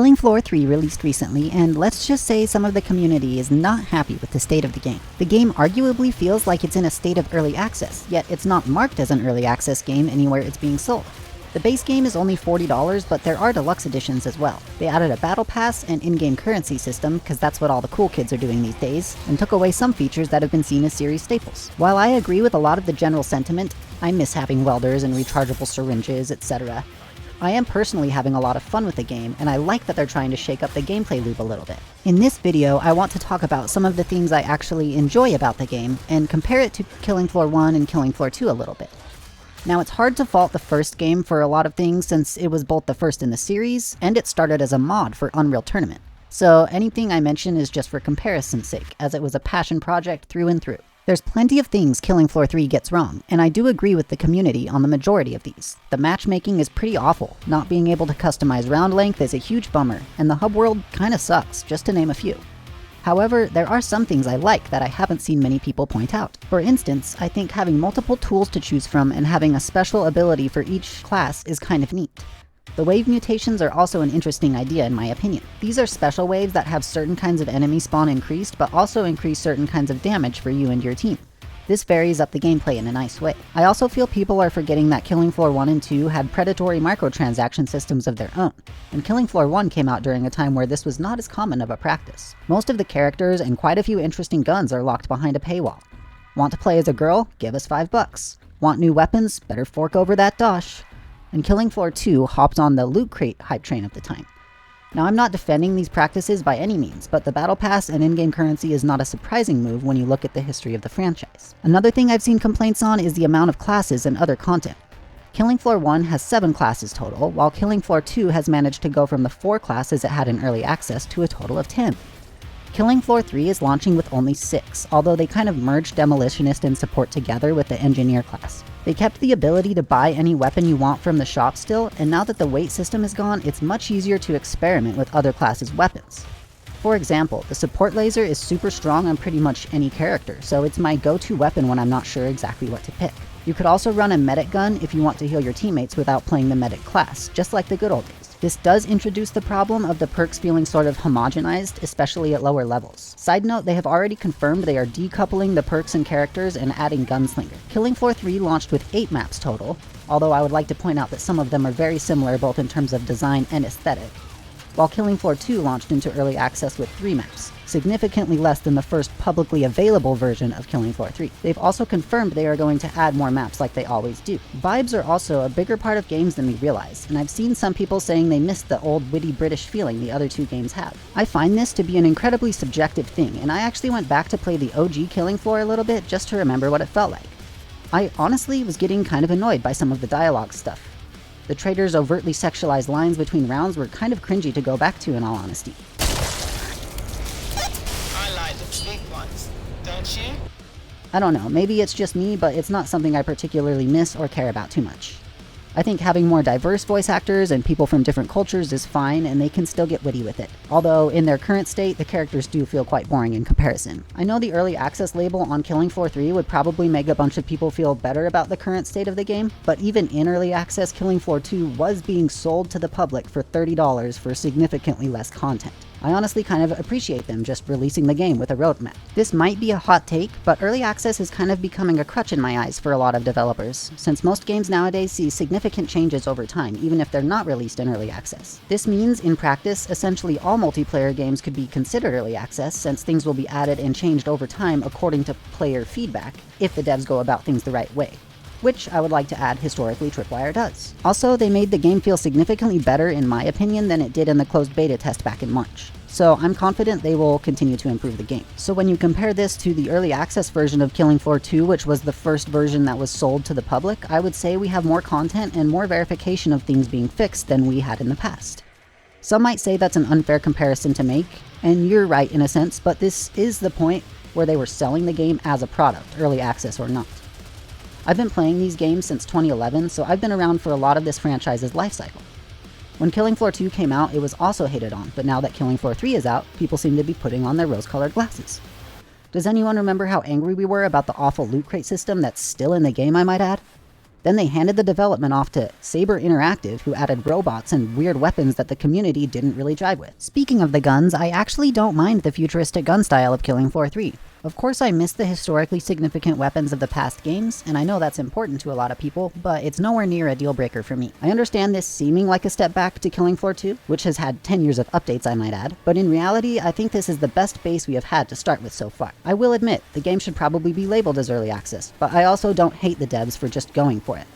Killing Floor 3 released recently, and let's just say some of the community is not happy with the state of the game. The game arguably feels like it's in a state of early access, yet it's not marked as an early access game anywhere it's being sold. The base game is only $40, but there are deluxe editions as well. They added a battle pass and in-game currency system, because that's what all the cool kids are doing these days, and took away some features that have been seen as series staples. While I agree with a lot of the general sentiment, I miss having welders and rechargeable syringes, etc. I am personally having a lot of fun with the game, and I like that they're trying to shake up the gameplay loop a little bit. In this video, I want to talk about some of the things I actually enjoy about the game, and compare it to Killing Floor 1 and Killing Floor 2 a little bit. Now, it's hard to fault the first game for a lot of things since it was both the first in the series, and it started as a mod for Unreal Tournament. So anything I mention is just for comparison's sake, as it was a passion project through and through. There's plenty of things Killing Floor 3 gets wrong, and I do agree with the community on the majority of these. The matchmaking is pretty awful, not being able to customize round length is a huge bummer, and the hub world kinda sucks, just to name a few. However, there are some things I like that I haven't seen many people point out. For instance, I think having multiple tools to choose from and having a special ability for each class is kind of neat. The wave mutations are also an interesting idea in my opinion. These are special waves that have certain kinds of enemy spawn increased, but also increase certain kinds of damage for you and your team. This varies up the gameplay in a nice way. I also feel people are forgetting that Killing Floor 1 and 2 had predatory microtransaction systems of their own, and Killing Floor 1 came out during a time where this was not as common of a practice. Most of the characters and quite a few interesting guns are locked behind a paywall. Want to play as a girl? Give us $5. Want new weapons? Better fork over that dosh. And Killing Floor 2 hopped on the loot crate hype train of the time. Now, I'm not defending these practices by any means, but the battle pass and in-game currency is not a surprising move when you look at the history of the franchise. Another thing I've seen complaints on is the amount of classes and other content. Killing Floor 1 has 7 classes total, while Killing Floor 2 has managed to go from the 4 classes it had in early access to a total of 10. Killing Floor 3 is launching with only 6, although they kind of merged Demolitionist and Support together with the Engineer class. They kept the ability to buy any weapon you want from the shop still, and now that the weight system is gone, it's much easier to experiment with other classes' weapons. For example, the Support Laser is super strong on pretty much any character, so it's my go-to weapon when I'm not sure exactly what to pick. You could also run a Medic gun if you want to heal your teammates without playing the Medic class, just like the good old days. This does introduce the problem of the perks feeling sort of homogenized, especially at lower levels. Side note, they have already confirmed they are decoupling the perks and characters and adding Gunslinger. Killing Floor 3 launched with 8 maps total, although I would like to point out that some of them are very similar both in terms of design and aesthetic, while Killing Floor 2 launched into early access with 3 maps, significantly less than the first publicly available version of Killing Floor 3. They've also confirmed they are going to add more maps like they always do. Vibes are also a bigger part of games than we realize, and I've seen some people saying they missed the old witty British feeling the other 2 games have. I find this to be an incredibly subjective thing, and I actually went back to play the OG Killing Floor a little bit just to remember what it felt like. I honestly was getting kind of annoyed by some of the dialogue stuff. The trader's overtly sexualized lines between rounds were kind of cringy to go back to in all honesty. I like the big ones, don't you? I don't know, maybe it's just me, but it's not something I particularly miss or care about too much. I think having more diverse voice actors and people from different cultures is fine, and they can still get witty with it. Although, in their current state, the characters do feel quite boring in comparison. I know the early access label on Killing Floor 3 would probably make a bunch of people feel better about the current state of the game, but even in early access, Killing Floor 2 was being sold to the public for $30 for significantly less content. I honestly kind of appreciate them just releasing the game with a roadmap. This might be a hot take, but early access is kind of becoming a crutch in my eyes for a lot of developers, since most games nowadays see significant changes over time, even if they're not released in early access. This means, in practice, essentially all multiplayer games could be considered early access, since things will be added and changed over time according to player feedback, if the devs go about things the right way. Which I would like to add historically Tripwire does. Also, they made the game feel significantly better in my opinion than it did in the closed beta test back in March. So I'm confident they will continue to improve the game. So when you compare this to the early access version of Killing Floor 2, which was the first version that was sold to the public, I would say we have more content and more verification of things being fixed than we had in the past. Some might say that's an unfair comparison to make, and you're right in a sense, but this is the point where they were selling the game as a product, early access or not. I've been playing these games since 2011, so I've been around for a lot of this franchise's lifecycle. When Killing Floor 2 came out, it was also hated on, but now that Killing Floor 3 is out, people seem to be putting on their rose-colored glasses. Does anyone remember how angry we were about the awful loot crate system that's still in the game, I might add? Then they handed the development off to Saber Interactive, who added robots and weird weapons that the community didn't really jive with. Speaking of the guns, I actually don't mind the futuristic gun style of Killing Floor 3. Of course, I miss the historically significant weapons of the past games, and I know that's important to a lot of people, but it's nowhere near a deal breaker for me. I understand this seeming like a step back to Killing Floor 2, which has had 10 years of updates I might add, but in reality, I think this is the best base we have had to start with so far. I will admit, the game should probably be labeled as early access, but I also don't hate the devs for just going for it.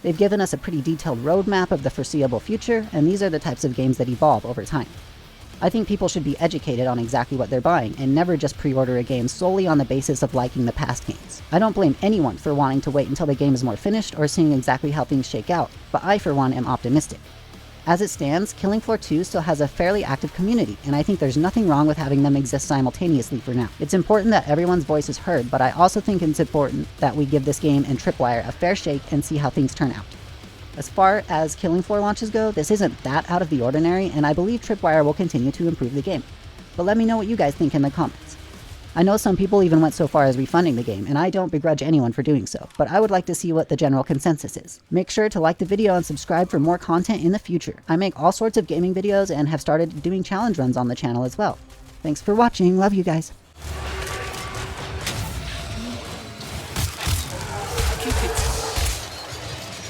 They've given us a pretty detailed roadmap of the foreseeable future, and these are the types of games that evolve over time. I think people should be educated on exactly what they're buying, and never just pre-order a game solely on the basis of liking the past games. I don't blame anyone for wanting to wait until the game is more finished or seeing exactly how things shake out, but I for one am optimistic. As it stands, Killing Floor 2 still has a fairly active community, and I think there's nothing wrong with having them exist simultaneously for now. It's important that everyone's voice is heard, but I also think it's important that we give this game and Tripwire a fair shake and see how things turn out. As far as Killing Floor launches go, this isn't that out of the ordinary, and I believe Tripwire will continue to improve the game. But let me know what you guys think in the comments. I know some people even went so far as refunding the game, and I don't begrudge anyone for doing so, but I would like to see what the general consensus is. Make sure to like the video and subscribe for more content in the future. I make all sorts of gaming videos and have started doing challenge runs on the channel as well. Thanks for watching, love you guys. Keep it